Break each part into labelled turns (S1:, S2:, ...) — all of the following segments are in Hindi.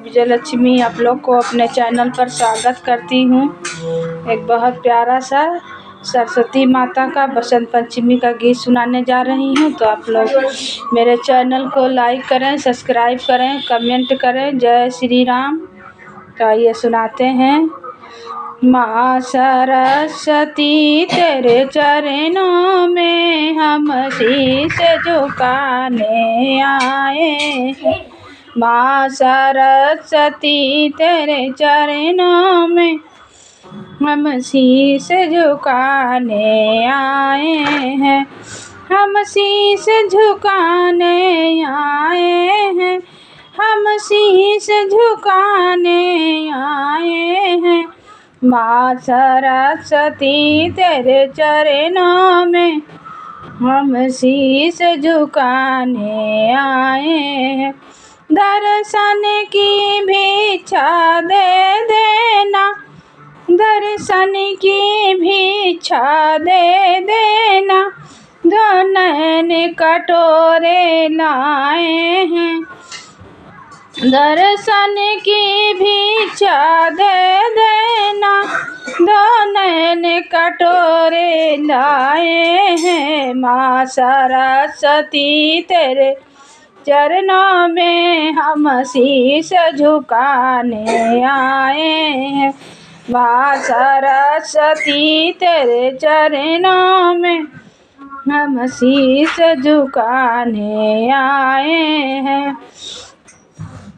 S1: विजयलक्ष्मी आप लोग को अपने चैनल पर स्वागत करती हूँ। एक बहुत प्यारा सा सरस्वती माता का बसंत पंचमी का गीत सुनाने जा रही हूँ। तो आप लोग मेरे चैनल को लाइक करें, सब्सक्राइब करें, कमेंट करें। जय श्री राम। तो आइए सुनाते हैं। माँ सरस्वती तेरे चरणों में हम शीश झुकाने आए हैं। माँ सरस्वती तेरे चरणों में हम शीश झुकाने आए हैं। हम शीश झुकाने आए हैं। हम शीश झुकाने आए हैं। माँ सरस्वती तेरे चरणों में हम शीश झुकाने आए हैं। दर्शन की भिक्षा दे देना, दर्शन की भिक्षा दे देना। दो नैन कटोरे लाए हैं। दर्शन की भिक्षा दे देना। दो नैन कटोरे लाए हैं। माँ सरस्वती तेरे चरणों में हम शीश झुकाने आए हैं। माँ सरस्वती तेरे चरणों में हम शीश झुकाने आए हैं।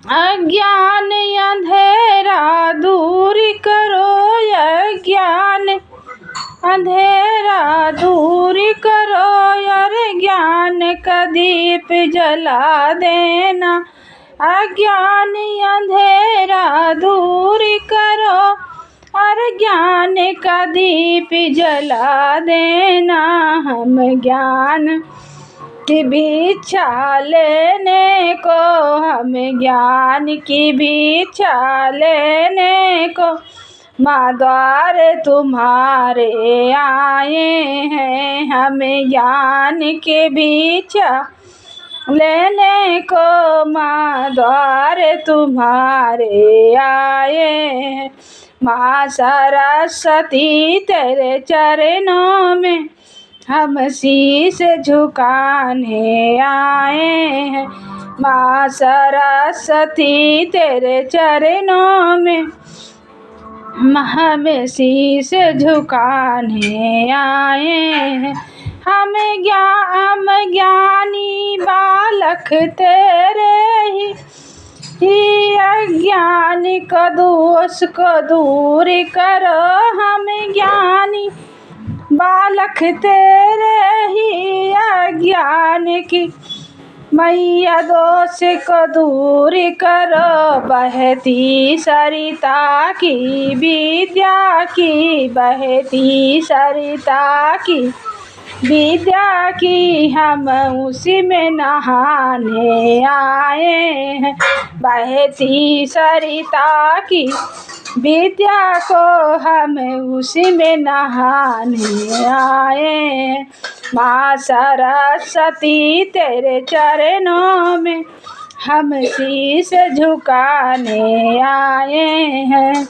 S1: अज्ञान अंधेरा दूर करो, अज्ञान अंधेरा दूर करो। और ज्ञान का दीप जला देना। अज्ञान अंधेरा दूर करो और ज्ञान का दीप जला देना। हम ज्ञान की भिक्षा लेने को, हम ज्ञान की भिक्षा लेने को माँ द्वार तुम्हारे आए हैं। हम ज्ञान की भिक्षा लेने को माँ द्वार तुम्हारे आए हैं। माँ सरस्वती तेरे चरणों में हम शीश झुकाने आए हैं। माँ सरस्वती तेरे चरणों में हम शीश झुकाने आए हैं। हम ज्ञानी बालक तेरे ही अज्ञान का दोष को दूर करो। हम ज्ञानी बालक तेरे ही अज्ञान की मैया दोष को दूर करो। बहती सरिता की विद्या की, बहती सरिता की विद्या की हम उसी में नहाने आए हैं। बहती सरिता की विद्या को हम उसी में नहाने आए हैं। माँ सरस्वती तेरे चरणों में हम शीश झुकाने आए हैं।